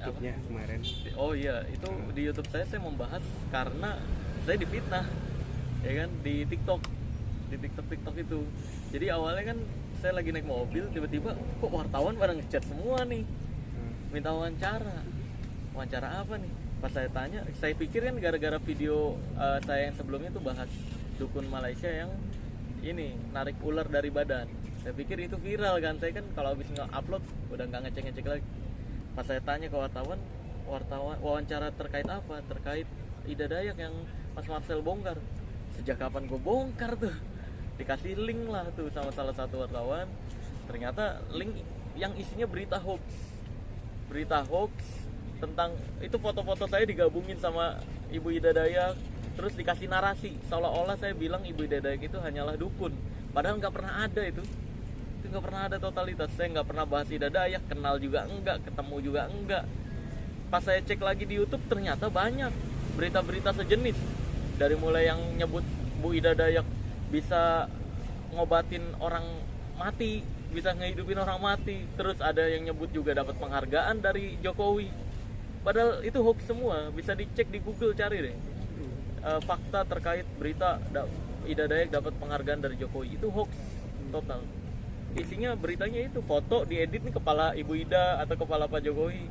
YouTube-nya kemarin. Oh iya, itu di YouTube saya membahas karena saya difitnah, ya kan, di TikTok itu. Jadi awalnya kan saya lagi naik mobil, tiba-tiba kok wartawan pada ngechat semua nih, minta wawancara apa nih? Pas saya tanya, saya pikir kan gara-gara video saya yang sebelumnya tuh bahas dukun Malaysia yang ini narik ular dari badan. Saya pikir itu viral kan, saya kan kalau habis nge-upload udah nggak ngecek lagi. Pas saya tanya ke wartawan wawancara terkait apa? Terkait Ida Dayak yang Mas Marcel bongkar. Sejak kapan gue bongkar tuh? Dikasih link lah tuh sama salah satu wartawan. Ternyata link yang isinya berita hoax tentang itu, foto-foto saya digabungin sama Ibu Ida Dayak, terus dikasih narasi seolah-olah saya bilang Ibu Ida Dayak itu hanyalah dukun, padahal nggak pernah ada itu nggak pernah ada totalitas. Saya nggak pernah bahas Ida Dayak, kenal juga enggak, ketemu juga enggak. Pas saya cek lagi di YouTube ternyata banyak berita-berita sejenis, dari mulai yang nyebut Bu Ida Dayak bisa ngobatin orang mati, bisa ngehidupin orang mati, terus ada yang nyebut juga dapat penghargaan dari Jokowi, padahal itu hoax semua. Bisa dicek di Google, cari deh fakta terkait berita Ida Dayak dapat penghargaan dari Jokowi, itu hoax total. Isinya beritanya itu foto diedit nih kepala Ibu Ida atau kepala Pak Jokowi,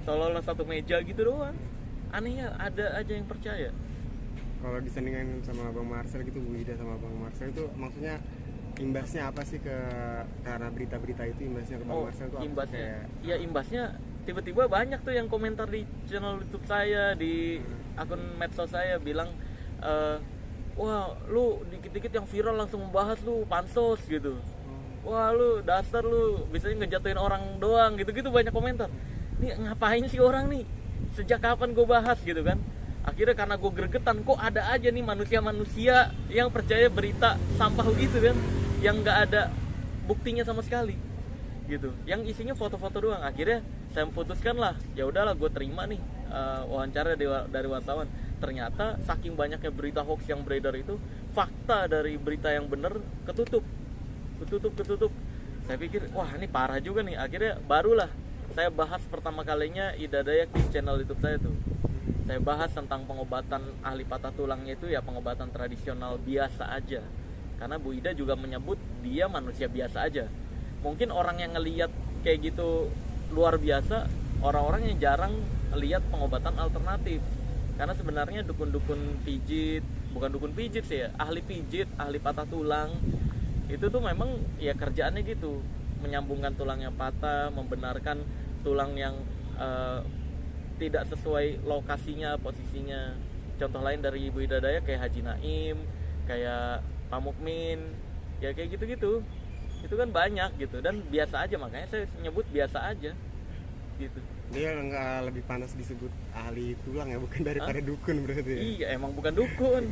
seolah-olah satu meja gitu doang. Anehnya ada aja yang percaya. Kalau disandingkan sama Bang Marcel gitu, Bu Ida sama Bang Marcel itu maksudnya imbasnya apa sih karena berita-berita itu, imbasnya ke Bang Marcel itu apa? Imbasnya ya imbasnya tiba-tiba banyak tuh yang komentar di channel YouTube saya, di akun medsos saya, bilang wah lu dikit-dikit yang viral langsung membahas, lu pansos gitu. Wah lu dasar lu bisanya ngejatuhin orang doang gitu-gitu, banyak komentar. Nih ngapain sih orang nih, sejak kapan gue bahas gitu kan. Akhirnya karena gue gregetan, kok ada aja nih manusia-manusia yang percaya berita sampah gitu kan, yang nggak ada buktinya sama sekali gitu, yang isinya foto-foto doang. Akhirnya saya memutuskan lah, ya udahlah gue terima nih wawancara dari wartawan. Ternyata saking banyaknya berita hoax yang beredar itu, fakta dari berita yang bener ketutup. Saya pikir wah ini parah juga nih. Akhirnya barulah saya bahas pertama kalinya Ida Dayak di channel YouTube saya tuh. Saya bahas tentang pengobatan ahli patah tulangnya itu ya pengobatan tradisional biasa aja. Karena Bu Ida juga menyebut dia manusia biasa aja. Mungkin orang yang ngelihat kayak gitu luar biasa, orang-orang yang jarang lihat pengobatan alternatif. Karena sebenarnya dukun-dukun pijit, bukan dukun pijit sih ya, ahli pijit, ahli patah tulang, itu tuh memang ya kerjaannya gitu, menyambungkan tulang yang patah, membenarkan tulang yang tidak sesuai lokasinya, posisinya. Contoh lain dari Ibu Ida Dayak kayak Haji Naim, kayak Pak Mukmin, ya kayak gitu-gitu. Itu kan banyak gitu, dan biasa aja, makanya saya nyebut biasa aja gitu. Dia nggak lebih panas disebut ahli tulang ya, bukan daripada dukun berarti ya? Iya emang bukan dukun,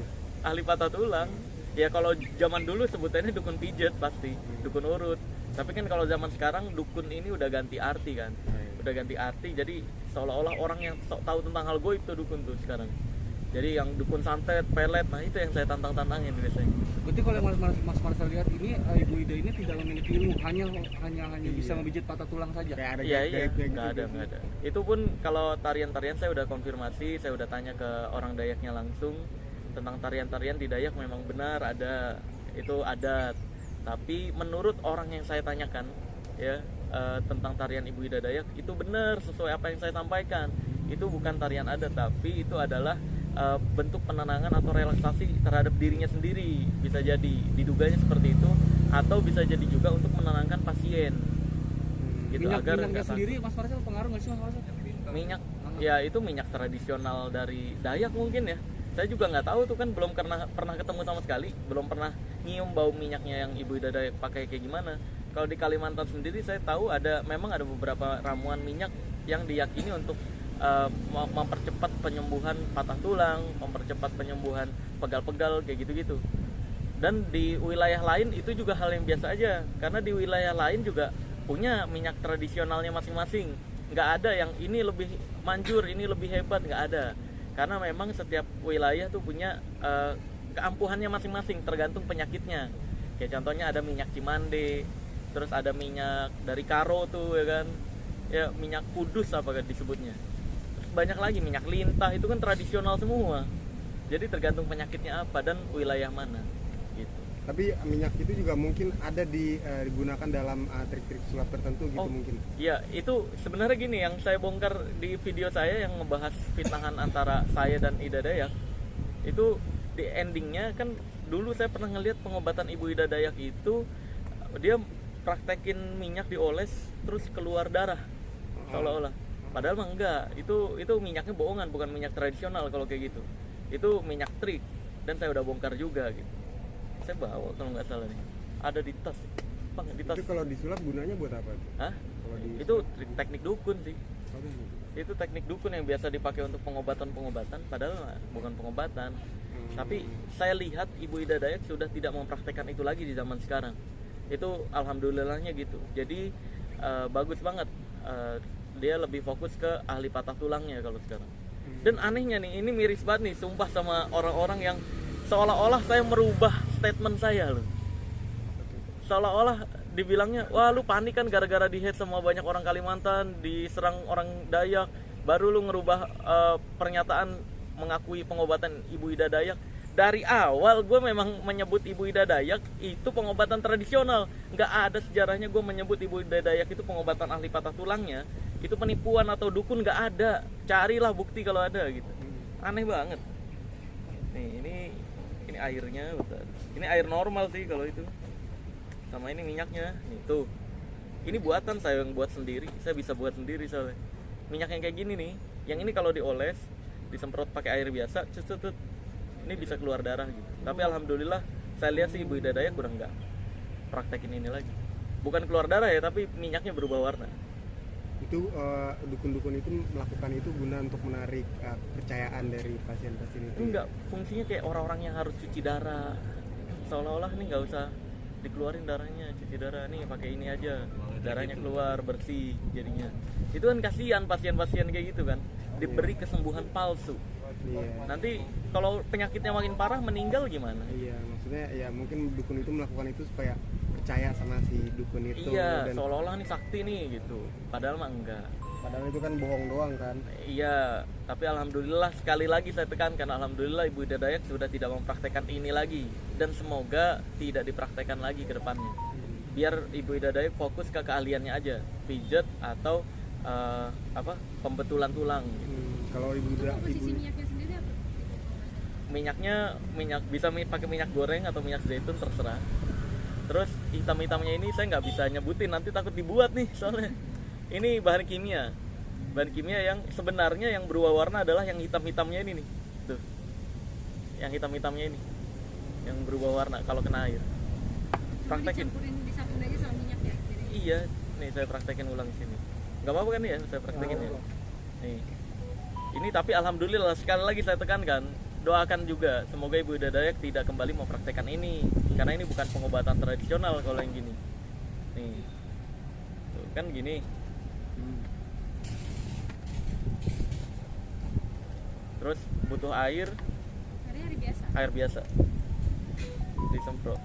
ahli patah tulang. Ya kalau zaman dulu sebutannya dukun pijet pasti, dukun urut. Tapi kan kalau zaman sekarang dukun ini udah ganti arti kan, udah ganti arti. Jadi seolah-olah orang yang tahu tentang hal goib tuh dukun tuh sekarang. Jadi yang dukun santet, pelet, nah itu yang saya tantangin biasanya. Berarti kalau yang Mas Marcel lihat ini, Ibu Ida ini tidak memiliki ilmu, hanya bisa membijit patah tulang saja. Iya, nggak ada. Itu pun kalau tarian-tarian saya udah konfirmasi, saya udah tanya ke orang Dayaknya langsung tentang tarian-tarian di Dayak, memang benar ada, itu adat. Tapi menurut orang yang saya tanyakan ya tentang tarian Ibu Ida Dayak, itu benar sesuai apa yang saya sampaikan. Itu bukan tarian adat, tapi itu adalah bentuk penenangan atau relaksasi terhadap dirinya sendiri. Bisa jadi diduganya seperti itu, atau bisa jadi juga untuk menenangkan pasien gitu. Minyaknya sendiri Mas Marcel pengaruh nggak sih Mas Marcel? Minyak ya itu minyak tradisional dari Dayak mungkin ya, saya juga nggak tahu tuh kan, belum pernah ketemu sama sekali, belum pernah nyium bau minyaknya yang Ibu Ida Dayak pakai kayak gimana. Kalau di Kalimantan sendiri saya tahu memang ada beberapa ramuan minyak yang diyakini untuk mempercepat penyembuhan patah tulang, mempercepat penyembuhan pegal-pegal kayak gitu-gitu. Dan di wilayah lain itu juga hal yang biasa aja, karena di wilayah lain juga punya minyak tradisionalnya masing-masing. Nggak ada yang ini lebih manjur, ini lebih hebat, nggak ada. Karena memang setiap wilayah tuh punya keampuhannya masing-masing, tergantung penyakitnya. Kayak contohnya ada minyak Cimande, terus ada minyak dari Karo tuh ya kan, ya minyak kudus apa kan disebutnya. banyak lagi minyak lintah itu kan tradisional semua. Jadi tergantung penyakitnya apa dan wilayah mana gitu. Tapi minyak itu juga mungkin ada digunakan dalam trik-trik sulap tertentu gitu mungkin. Iya, itu sebenarnya gini yang saya bongkar di video saya yang ngebahas fitnahan antara saya dan Ida Dayak. Itu di endingnya kan dulu saya pernah ngelihat pengobatan Ibu Ida Dayak itu dia praktekin minyak dioles terus keluar darah seolah-olah. Padahal mah enggak, itu minyaknya bohongan, bukan minyak tradisional kalau kayak gitu. Itu minyak trik dan saya udah bongkar juga gitu. Saya bawa kalau nggak salah nih, ada di tas, bang di tas. Itu kalau disulap gunanya buat apa tuh? Hah? Kalau Itu teknik dukun sih. Oh, gitu. Itu teknik dukun yang biasa dipakai untuk pengobatan-pengobatan, padahal bukan pengobatan. Tapi saya lihat Ibu Ida Dayak sudah tidak mempraktekkan itu lagi di zaman sekarang. Itu alhamdulillahnya gitu. Jadi bagus banget. Dia lebih fokus ke ahli patah tulangnya kalau sekarang. Dan anehnya nih, ini miris banget nih, sumpah sama orang-orang yang seolah-olah saya merubah statement saya loh. Seolah-olah dibilangnya, wah lu panik kan gara-gara di-hate sama banyak orang Kalimantan, diserang orang Dayak, baru lu ngerubah pernyataan mengakui pengobatan Ibu Ida Dayak. Dari awal gue memang menyebut Ibu Ida Dayak itu pengobatan tradisional. Nggak ada sejarahnya gue menyebut Ibu Ida Dayak itu pengobatan ahli patah tulangnya. Itu penipuan atau dukun, nggak ada. Carilah bukti kalau ada gitu. Aneh banget. Nih ini airnya, bentar. Ini air normal sih kalau itu. Sama ini minyaknya. Nih tuh. Ini buatan saya yang buat sendiri. Saya bisa buat sendiri soalnya. Minyak yang kayak gini nih. Yang ini kalau dioles, disemprot pakai air biasa, cecet. Ini bisa keluar darah gitu. Tapi alhamdulillah saya lihat sih Ibu Ida Dayak udah nggak praktekin ini lagi. Bukan keluar darah ya, tapi minyaknya berubah warna. Itu dukun-dukun itu melakukan itu guna untuk menarik kepercayaan dari pasien-pasien itu. Enggak, fungsinya kayak orang-orang yang harus cuci darah. Seolah-olah nih nggak usah dikeluarin darahnya, cuci darah nih pakai ini aja. Darahnya keluar bersih jadinya. Itu kan kasihan pasien-pasien kayak gitu kan. Diberi kesembuhan palsu. Iya. Nanti kalau penyakitnya makin parah meninggal gimana? Iya, maksudnya ya mungkin dukun itu melakukan itu supaya percaya sama si dukun itu. Iya, dan seolah-olah nih sakti nih gitu. Padahal mah enggak. padahal itu kan bohong doang kan. Iya, tapi alhamdulillah sekali lagi saya tekankan, alhamdulillah Ibu Ida Dayak sudah tidak mempraktekkan ini lagi dan semoga tidak dipraktekkan lagi ke depannya. Biar Ibu Ida Dayak fokus ke keahliannya aja, pijat atau pembetulan tulang. Kalau Komposisi minyaknya sendiri apa? Minyak bisa pakai minyak goreng atau minyak zaitun terserah. Terus hitam-hitamnya ini saya nggak bisa nyebutin, nanti takut dibuat nih soalnya. Ini bahan kimia yang sebenarnya yang berubah warna adalah yang hitam-hitamnya ini nih, tuh. Yang hitam-hitamnya ini yang berubah warna kalau kena air. Praktekin. Disatuin aja sama minyak ya? Iya, nih saya praktekin ulang di sini. Nggak apa-apa kan ya, saya praktekin ya. Nih. Ini tapi alhamdulillah sekali lagi saya tekankan, doakan juga semoga Ibu Ida Dayak tidak kembali mempraktekkan ini karena ini bukan pengobatan tradisional kalau yang gini. Nih. Tuh, kan gini. Terus butuh air Biasa. Air biasa. Disemprot.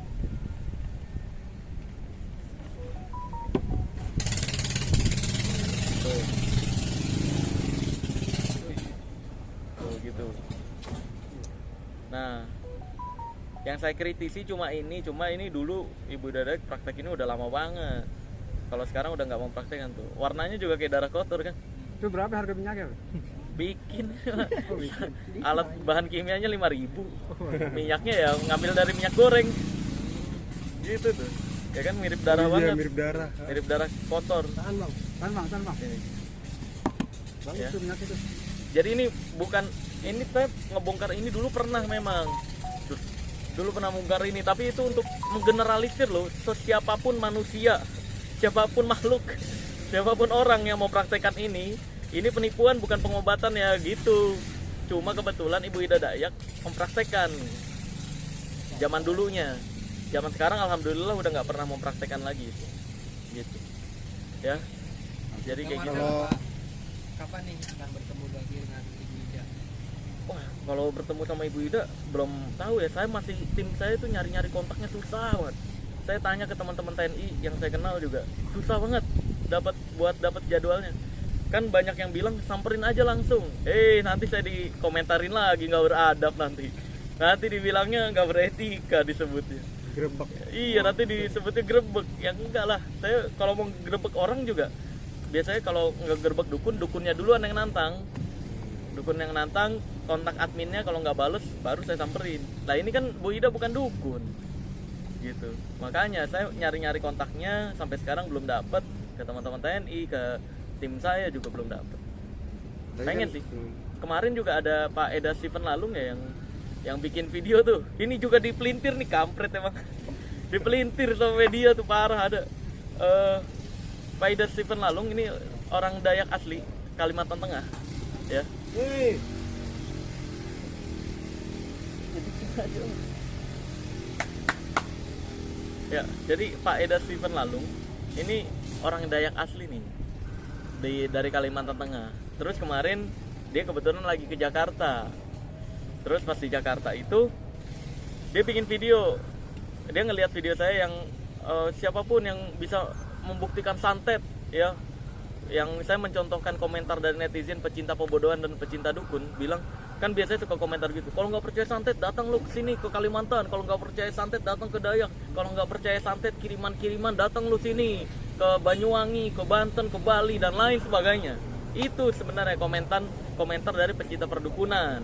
Tuh. Tuh gitu. Nah, yang saya kritisi cuma ini dulu Ibu Ida Dayak praktek ini udah lama banget. Kalau sekarang udah nggak mau praktekkan tuh. Warnanya juga kayak darah kotor kan. Itu berapa harga minyaknya? Bikin. Alat bahan kimianya 5.000. Minyaknya ya ngambil dari minyak goreng. Gitu tuh. Ya kan mirip darah banget. Mirip darah. Mirip darah kotor. Tahan bang. Ini. Bagus Ya. tuh minyak itu. Jadi ini bukan, ini saya ngebongkar ini dulu pernah memang. Dulu pernah membongkar ini, tapi itu untuk menggeneralisir loh, siapapun manusia, siapapun makhluk, siapapun orang yang mau praktekkan ini penipuan bukan pengobatan ya gitu. Cuma kebetulan Ibu Ida Dayak mempraktekkan zaman dulunya. Zaman sekarang alhamdulillah udah nggak pernah mempraktekkan lagi gitu. Ya. Jadi kayak gitu. Kapan nih akan bertemu lagi dengan Ibu Ida? Wah, kalau bertemu sama Ibu Ida belum tahu ya. Tim saya tuh nyari-nyari kontaknya susah banget. Saya tanya ke teman-teman TNI yang saya kenal juga susah banget dapat jadwalnya. kan banyak yang bilang samperin aja langsung. Nanti saya dikomentarin lagi nggak beradab nanti dibilangnya nggak beretika disebutnya. Grebek. Iya, nanti disebutnya grebek. Ya enggak lah, saya kalau mau grebek orang juga biasanya kalau nggak grebek dukunnya duluan yang nantang. Dukun yang nantang, kontak adminnya, kalau nggak bales baru saya samperin. Nah ini kan Bu Ida bukan dukun gitu, makanya saya nyari-nyari kontaknya sampai sekarang belum dapet. Ke teman-teman TNI, ke tim saya juga belum dapet. Tapi Pengen kan- sih. Kemarin juga ada Pak Eda Stephen Lalung ya yang bikin video tuh. Ini juga dipelintir nih, kampret emang. Dipelintir sama media tuh, parah. Ada Pak Eda Stephen Lalung ini orang Dayak asli Kalimantan Tengah ya. Ya, jadi Pak Eda Stephen Lalung ini orang Dayak asli nih dari Kalimantan Tengah. Terus kemarin dia kebetulan lagi ke Jakarta. Terus pas di Jakarta itu dia bikin video. Dia ngelihat video saya yang siapapun yang bisa membuktikan santet ya. Yang saya mencontohkan komentar dari netizen pecinta pebodohan dan pecinta dukun bilang, kan biasanya suka komentar gitu, kalau nggak percaya santet datang lu ke sini ke Kalimantan, kalau nggak percaya santet datang ke Dayak, kalau nggak percaya santet kiriman datang lu sini ke Banyuwangi, ke Banten, ke Bali dan lain sebagainya. Itu sebenarnya komentar dari pecinta perdukunan.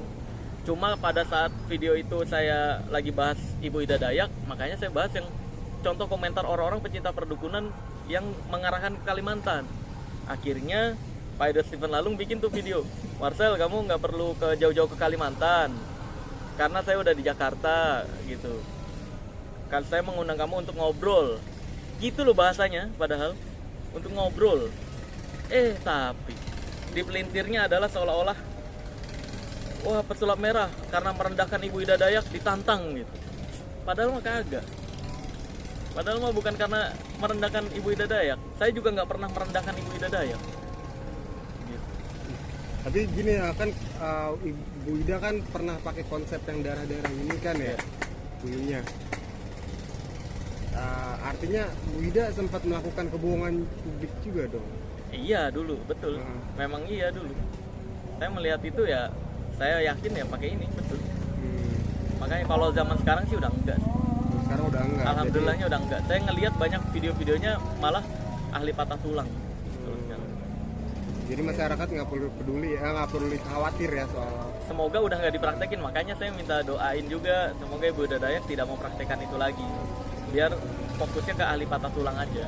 Cuma pada saat video itu saya lagi bahas Ibu Ida Dayak, makanya saya bahas yang contoh komentar orang-orang pecinta perdukunan yang mengarahkan ke Kalimantan. Akhirnya Pak Eda Stephen Lalung bikin tuh video, Marcel kamu nggak perlu ke jauh-jauh ke Kalimantan karena saya udah di Jakarta gitu, kan saya mengundang kamu untuk ngobrol gitu loh bahasanya, padahal untuk ngobrol. Tapi dipelintirnya adalah seolah-olah wah pesulap merah karena merendahkan Ibu Ida Dayak ditantang gitu, padahal mah kagak. Padahal mah bukan karena merendahkan Ibu Ida Dayak. Saya juga nggak pernah merendahkan Ibu Ida Dayak. Gitu. Tapi gini ya kan, Ibu Ida kan pernah pakai konsep yang darah-darah ini kan ya, dulunya. Artinya Bu Ida sempat melakukan kebohongan publik juga dong. Iya dulu, betul. Memang iya dulu. Saya melihat itu ya, saya yakin ya pakai ini, betul. Makanya kalau zaman sekarang sih udah enggak. Sekarang udah enggak. Alhamdulillahnya udah enggak. Saya ngelihat banyak video-videonya malah ahli patah tulang. Jadi masyarakat nggak perlu peduli, nggak perlu khawatir ya soal. Semoga udah nggak dipraktekin, makanya saya minta doain juga semoga Ibu Ida Dayak tidak mau praktekkan itu lagi. Biar fokusnya ke ahli patah tulang aja.